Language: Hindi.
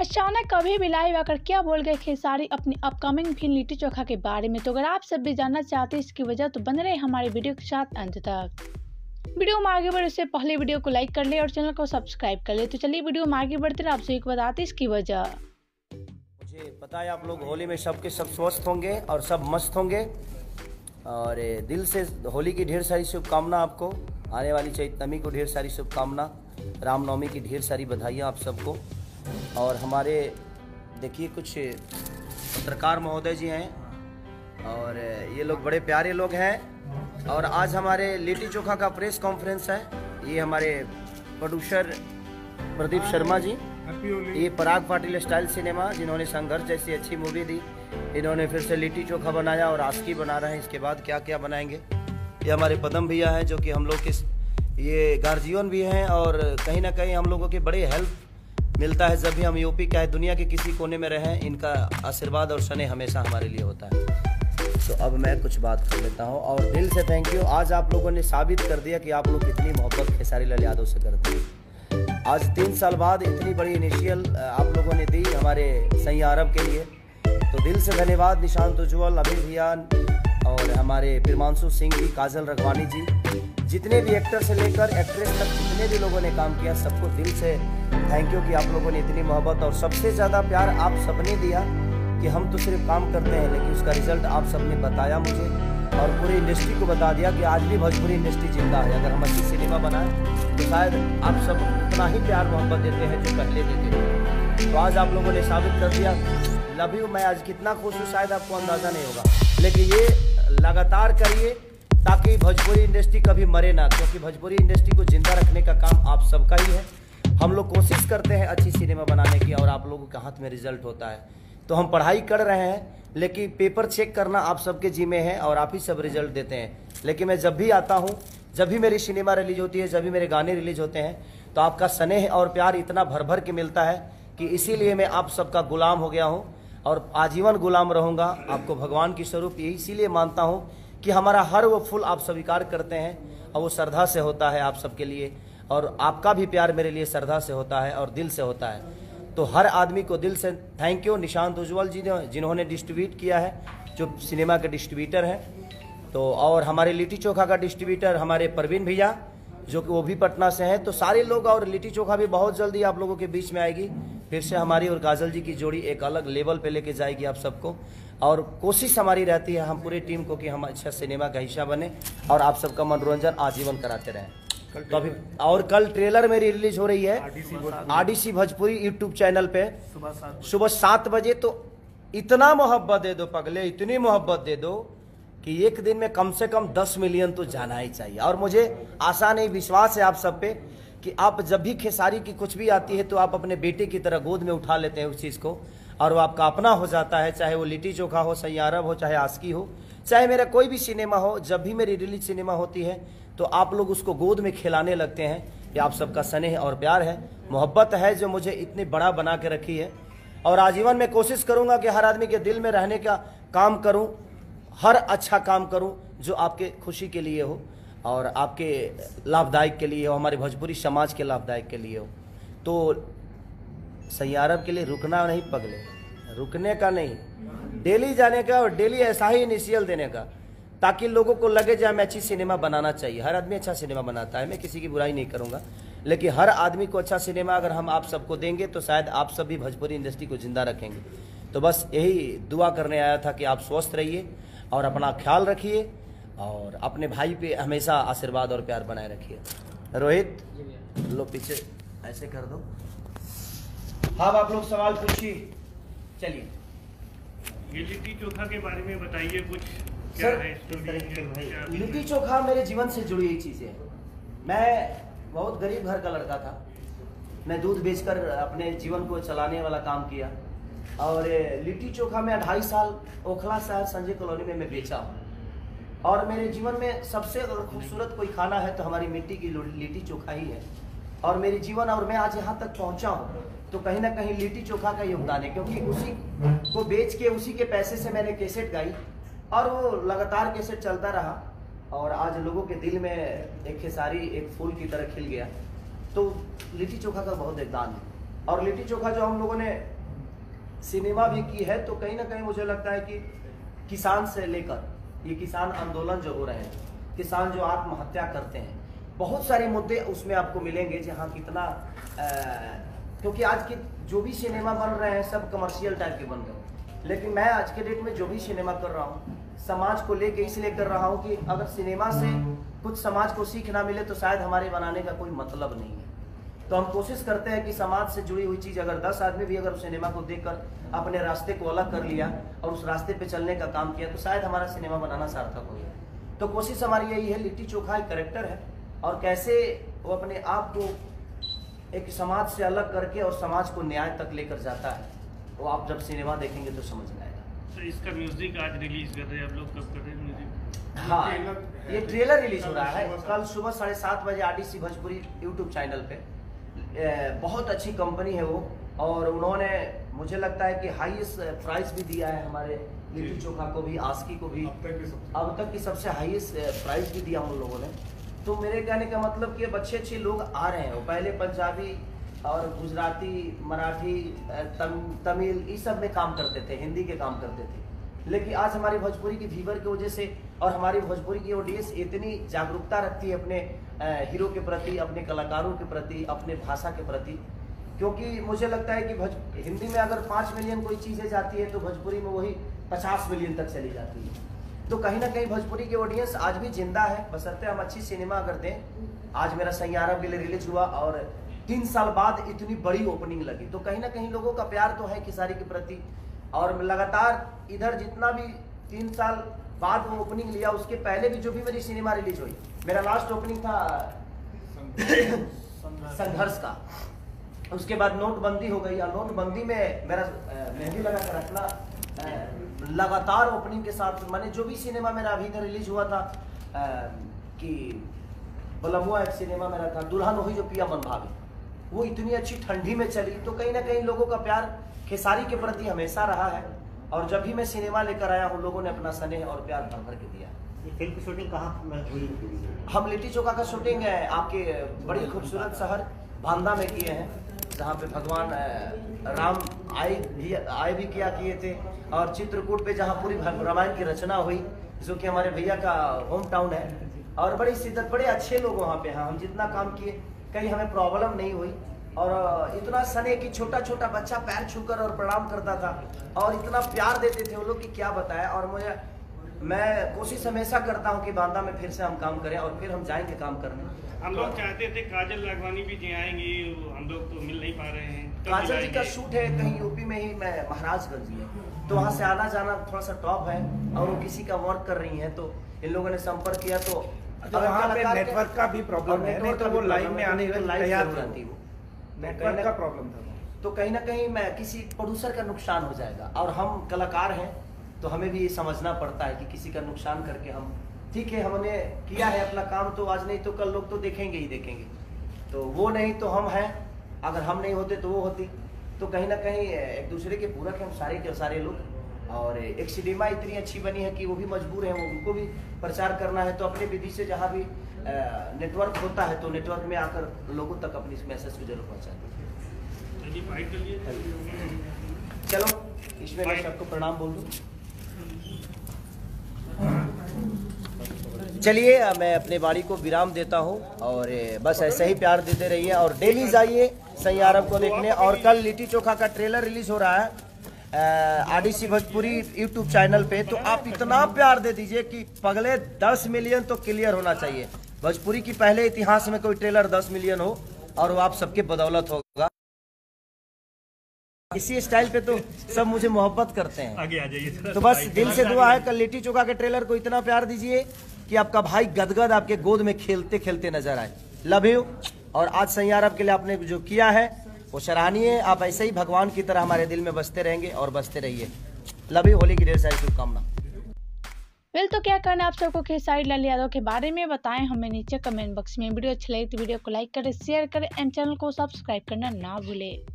अचानक कभी भी लाइव आकर क्या बोल गए खेसारी अपनी अपकमिंग फिल्म लिट्टी चोखा के बारे में। तो अगर आप सब भी जानना चाहते हैं इसकी वजह तो बने रहे हमारे वीडियो के साथ अंत तक। वीडियो में आगे बढ़े उससे पहले वीडियो को लाइक कर ले और चैनल को सब्सक्राइब कर ले। तो चलिए वीडियो में आगे बढ़ते रहे, आपसे एक बताते इसकी वजह। मुझे पता है आप लोग होली में सबके सब स्वस्थ होंगे और सब मस्त होंगे, और दिल से होली की ढेर सारी शुभकामना आपको, आने वाली चैतन्यमी को ढेर सारी शुभकामना, रामनवमी की ढेर सारी बधाइयाँ आप सबको। और हमारे देखिए कुछ पत्रकार महोदय जी हैं और ये लोग बड़े प्यारे लोग हैं, और आज हमारे लिट्टी चोखा का प्रेस कॉन्फ्रेंस है। ये हमारे प्रोड्यूसर प्रदीप शर्मा जी, ये पराग पाटिल स्टाइल सिनेमा जिन्होंने संघर्ष जैसी अच्छी मूवी दी, इन्होंने फिर से लिट्टी चोखा बनाया और आस्की बना रहे हैं। इसके बाद क्या क्या बनाएंगे। ये हमारे पदम भैया हैं जो कि हम लोग के ये गार्जियन भी हैं, और कहीं ना कहीं हम लोगों की बड़ी हेल्प मिलता है जब भी हम यूपी का है दुनिया के किसी कोने में रहें। इनका आशीर्वाद और स्नेह हमेशा हमारे लिए होता है। तो अब मैं कुछ बात कर लेता हूँ और दिल से थैंक यू। आज आप लोगों ने साबित कर दिया कि आप लोग कितनी मोहब्बत खेसारी लाल यादव से करते हैं। आज 3 साल बाद इतनी बड़ी इनिशियल आप लोगों ने दी हमारे सही अरब के लिए, तो दिल से धन्यवाद। निशांत उज्ज्वल, अभी भैया और हमारे प्रिमांशु सिंह जी, काजल रखवानी जी, जितने भी एक्टर से लेकर एक्ट्रेस तक जितने भी लोगों ने काम किया, सबको दिल से थैंक यू कि आप लोगों ने इतनी मोहब्बत और सबसे ज़्यादा प्यार आप सबने दिया कि हम तो सिर्फ काम करते हैं, लेकिन उसका रिजल्ट आप सबने बताया मुझे और पूरी इंडस्ट्री को बता दिया कि आज भी भोजपुरी इंडस्ट्री जिंदा है। अगर हम अच्छी सिनेमा बनाएं तो शायद आप सब उतना ही प्यार मोहब्बत देते हैं जो पहले देते थे। तो आज आप लोगों ने साबित कर दिया। Love you. मैं आज कितना खुश हूँ शायद आपको अंदाज़ा नहीं होगा, लेकिन ये लगातार करिए ताकि भोजपुरी इंडस्ट्री कभी मरे ना, क्योंकि भोजपुरी इंडस्ट्री को जिंदा रखने का काम आप सबका ही है। हम लोग कोशिश करते हैं अच्छी सिनेमा बनाने की और आप लोगों के हाथ में रिजल्ट होता है। तो हम पढ़ाई कर रहे हैं, लेकिन पेपर चेक करना आप सबके जिम्मे है और आप ही सब रिजल्ट देते हैं। लेकिन मैं जब भी आता हूँ, जब भी मेरी सिनेमा रिलीज होती है, जब भी मेरे गाने रिलीज होते हैं, तो आपका स्नेह और प्यार इतना भर भर के मिलता है कि इसीलिए मैं आप सबका गुलाम हो गया हूँ और आजीवन गुलाम रहूँगा। आपको भगवान की स्वरूप यही इसीलिए मानता हूँ कि हमारा हर वो फूल आप स्वीकार करते हैं और वो श्रद्धा से होता है आप सबके लिए, और आपका भी प्यार मेरे लिए श्रद्धा से होता है और दिल से होता है। तो हर आदमी को दिल से थैंक यू। निशांत उज्ज्वल जी ने जिन्होंने डिस्ट्रीब्यूट किया है, जो सिनेमा के डिस्ट्रीब्यूटर हैं, तो और हमारे लिट्टी चोखा का डिस्ट्रीब्यूटर हमारे परवीन भैया जो कि वो भी पटना से हैं। तो सारे लोग, और लिट्टी चोखा भी बहुत जल्दी आप लोगों के बीच में आएगी। फिर से हमारी और काजल जी की जोड़ी एक अलग लेवल पे लेके जाएगी आप सबको, और कोशिश हमारी रहती है हम पूरी टीम को कि हम अच्छा सिनेमा का हिस्सा बने और आप सबका मनोरंजन आजीवन कराते रहें। तो अभी और कल ट्रेलर मेरी रिलीज हो रही है आरडीसी भोजपुरी यूट्यूब चैनल पे सुबह 7 बजे। तो इतना मोहब्बत दे दो पगले, इतनी मोहब्बत दे दो कि एक दिन में कम से कम 10 मिलियन तो जाना ही चाहिए। और मुझे आशा नहीं, विश्वास है आप सब पे कि आप जब भी खेसारी की कुछ भी आती है तो आप अपने बेटे की तरह गोद में उठा लेते हैं उस चीज़ को, और वो आपका अपना हो जाता है। चाहे वो लिट्टी चोखा हो, सही अरब हो, चाहे आस्की हो, चाहे मेरा कोई भी सिनेमा हो, जब भी मेरी रिलीज सिनेमा होती है तो आप लोग उसको गोद में खिलाने लगते हैं। ये आप सबका स्नेह और प्यार है, मोहब्बत है जो मुझे इतनी बड़ा बना के रखी है। और आजीवन मैं कोशिश करूंगा कि हर आदमी के दिल में रहने का काम करूं, हर अच्छा काम करूं जो आपके खुशी के लिए हो और आपके लाभदायक के लिए हो, हमारे भोजपुरी समाज के लाभदायक के लिए हो। तो सही अरब के लिए रुकना नहीं पगले, रुकने का नहीं, डेली जाने का और डेली ऐसा ही इनिशियल देने का, ताकि लोगों को लगे जाए मैं अच्छी सिनेमा बनाना चाहिए। हर आदमी अच्छा सिनेमा बनाता है, मैं किसी की बुराई नहीं करूंगा, लेकिन हर आदमी को अच्छा सिनेमा अगर हम आप सबको देंगे तो शायद आप सब भी भोजपुरी इंडस्ट्री को जिंदा रखेंगे। तो बस यही दुआ करने आया था कि आप स्वस्थ रहिए और अपना ख्याल रखिए और अपने भाई पे हमेशा आशीर्वाद और प्यार बनाए रखिए। रोहित लो पीछे ऐसे कर दो। हाँ आप लोग सवाल पूछिए। चलिए ये लिट्टी चोखा के बारे में बताइए कुछ। सर, लिट्टी चोखा मेरे जीवन से जुड़ी हुई चीज़ है। मैं बहुत गरीब घर का लड़का था, मैं दूध बेचकर अपने जीवन को चलाने वाला काम किया, और लिट्टी चोखा मैं 2.5 साल ओखला शहर संजय कॉलोनी में मैं बेचा हूँ। और मेरे जीवन में सबसे अगर खूबसूरत कोई खाना है तो हमारी मिट्टी की लिट्टी चोखा ही है। और मेरे जीवन, और मैं आज यहाँ तक पहुँचा हूँ तो कहीं ना कहीं लिट्टी चोखा का योगदान है, क्योंकि उसी को बेच के उसी के पैसे से मैंने कैसेट गाई और वो लगातार कैसेट चलता रहा, और आज लोगों के दिल में एक खेसारी एक फूल की तरह खिल गया। तो लिट्टी चोखा का बहुत योगदान है। और लिट्टी चोखा जो हम लोगों ने सिनेमा भी की है, तो कहीं ना कहीं मुझे लगता है कि किसान से लेकर ये किसान आंदोलन जो हो रहे हैं, किसान जो आत्महत्या करते हैं, बहुत सारे मुद्दे उसमें आपको मिलेंगे। जहाँ कितना क्योंकि आज के जो भी सिनेमा बन रहे हैं सब कमर्शियल टाइप के बन रहे हैं, लेकिन मैं आज के डेट में जो भी सिनेमा कर रहा हूँ समाज को लेके इसलिए कर रहा हूँ कि अगर सिनेमा से कुछ समाज को सीख ना मिले तो शायद हमारे बनाने का कोई मतलब नहीं है। तो हम कोशिश करते हैं कि समाज से जुड़ी हुई चीज़ अगर 10 आदमी भी अगर सिनेमा को देखकर अपने रास्ते को अलग कर लिया और उस रास्ते पे चलने का काम किया तो शायद हमारा सिनेमा बनाना सार्थक हो गया। तो कोशिश हमारी यही है, लिट्टी चोखा एक कैरेक्टर है और कैसे वो अपने आप को एक समाज से अलग करके और समाज को न्याय तक लेकर जाता है, वो आप जब सिनेमा देखेंगे तो समझ में आएगा। तो इसका म्यूजिक आज रिलीज कर रहे हैं आप लोग, कब कर रहे हैं म्यूजिक? हाँ, ये ट्रेलर रिलीज हो रहा है कल सुबह 7:30 बजे RDC भोजपुरी यूट्यूब चैनल पे। बहुत अच्छी कंपनी है वो, और उन्होंने मुझे लगता है कि हाईएस्ट प्राइस भी दिया है हमारे लिट्टी चोखा को भी, आस्की को भी, अब तक की सबसे हाईएस्ट प्राइस भी दिया हम लोगों ने। तो मेरे कहने का मतलब कि अब अच्छे लोग आ रहे हैं। वो पहले पंजाबी और गुजराती, मराठी, तमिल इस सब में काम करते थे, हिंदी के काम करते थे, लेकिन आज हमारी भोजपुरी की व्यूवर की वजह से और हमारी भोजपुरी की ऑडियंस इतनी जागरूकता रखती है अपने हीरो के प्रति, अपने कलाकारों के प्रति, अपने भाषा के प्रति, क्योंकि मुझे लगता है कि हिंदी में अगर 5 मिलियन कोई चीज़ें जाती है तो भोजपुरी में वही 50 मिलियन तक चली जाती है। तो कहीं ना कहीं भोजपुरी की ऑडियंस आज भी जिंदा है, बशर्ते हम अच्छी सिनेमा अगर दें। आज मेरा सैयारा के लिए रिलीज हुआ और 3 साल बाद इतनी बड़ी ओपनिंग लगी, तो कहीं ना कहीं लोगों का प्यार तो है खेसारी के प्रति। और लगातार इधर जितना भी 3 साल बाद वो ओपनिंग लिया, उसके पहले भी जो भी मेरी सिनेमा रिलीज हुई, मेरा लास्ट ओपनिंग था संघर्ष का, उसके बाद नोटबंदी हो गई और नोटबंदी में मेरा मेहंदी लगा कर रखना लगातार ओपनिंग के साथ। मैंने जो भी सिनेमा मेरा अभी इधर रिलीज हुआ था कि बलमुआ एक सिनेमा मेरा था, दुल्हन वही जो पिया मन भावे, वो इतनी अच्छी ठंडी में चली। तो कहीं ना कहीं लोगों का प्यार खेसारी के प्रति हमेशा रहा है, और जब भी मैं सिनेमा लेकर आया हूँ लोगों ने अपना स्नेह और प्यार भर भर के दिया। ये फिल्म की शूटिंग कहाँ हुई? हम लिट्टी चोखा का शूटिंग है आपके बड़ी खूबसूरत शहर बांदा में किए हैं, जहाँ पे भगवान राम आए भी किए थे, और चित्रकूट पे जहाँ पूरी रामायण की रचना हुई, जो कि हमारे भैया का होम टाउन है, और बड़ी शिद्दत, बड़े अच्छे लोग वहाँ पे हैं। हम जितना काम किए कहीं हमें प्रॉब्लम नहीं हुई, और इतना सने कि छोटा छोटा बच्चा पैर छूकर और प्रणाम करता था, और इतना प्यार देते थे वो लोग कि क्या बताया। और मैं कोशिश हमेशा करता हूँ कि बांदा में फिर से हम काम करें, और फिर हम जाएंगे काम करने। हम लोग चाहते थे काजल राघवानी भी जी आएंगी, हम लोग तो मिल नहीं पा रहे हैं। काजल जी का शूट है कहीं यूपी में ही, मैं महाराजगंज में, तो वहाँ से आना जाना थोड़ा सा टॉप है, और वो किसी का वर्क कर रही है, तो इन लोगों ने संपर्क किया। तो वहाँ पे नेटवर्क का भी प्रॉब्लम है, नहीं तो वो लाइव में आने के लिए तैयार रहती, वो नेटवर्क का प्रॉब्लम था। तो कहीं ना कहीं मैं किसी प्रोड्यूसर का नुकसान हो जाएगा, और हम कलाकार हैं तो हमें भी ये समझना पड़ता है कि किसी का नुकसान करके हम, ठीक है हमने किया है अपना काम, तो आज नहीं तो कल लोग तो देखेंगे ही देखेंगे, तो वो नहीं तो हम हैं, अगर हम नहीं होते तो वो होती। तो कहीं ना कहीं एक दूसरे के पूरक हैं हम सारे के सारे लोग। और एक सिनेमा इतनी अच्छी बनी है कि वो भी मजबूर हैं, वो उनको भी प्रचार करना है, तो अपने विधि से जहाँ भी नेटवर्क होता है तो नेटवर्क में आकर लोगों तक अपनी इस मैसेज को जरूर पहुँचाते हैं। चलो इसमें मैं सबको प्रणाम बोल दूँ। चलिए मैं अपने बाड़ी को विराम देता हूँ, और बस ऐसे ही प्यार देते रहिए, और डेली जाइए सैयारम को देखने। और कल लिट्टी चोखा का ट्रेलर रिलीज हो रहा है RDC भोजपुरी यूट्यूब चैनल पे, तो आप इतना प्यार दे दीजिए कि पगले 10 मिलियन तो क्लियर होना चाहिए। भोजपुरी की पहले इतिहास में कोई ट्रेलर 10 मिलियन हो, और वो आप सबके बदौलत होगा। इसी स्टाइल पे तो सब मुझे मोहब्बत करते हैं। आगे आ जाइए। तो बस दिल से दुआ है, कल लिट्टी चोखा के ट्रेलर को इतना प्यार दीजिए कि आपका भाई गदगद आपके गोद में खेलते खेलते नजर आए। Love you. और आज सैयारब के लिए आपने जो किया है वो सराहनीय। आप ऐसे ही भगवान की तरह हमारे दिल में बसते रहेंगे और बसते रहिए। Love you. होली की ढेर सारी शुभकामना। वेल तो क्या करना आप सबको खेसारी लाल यादव के बारे में बताएं हमें नीचे कमेंट बॉक्स में। वीडियो अच्छा लगे तो वीडियो को लाइक करें, शेयर करें एंड चैनल को सब्सक्राइब करना ना भूलें।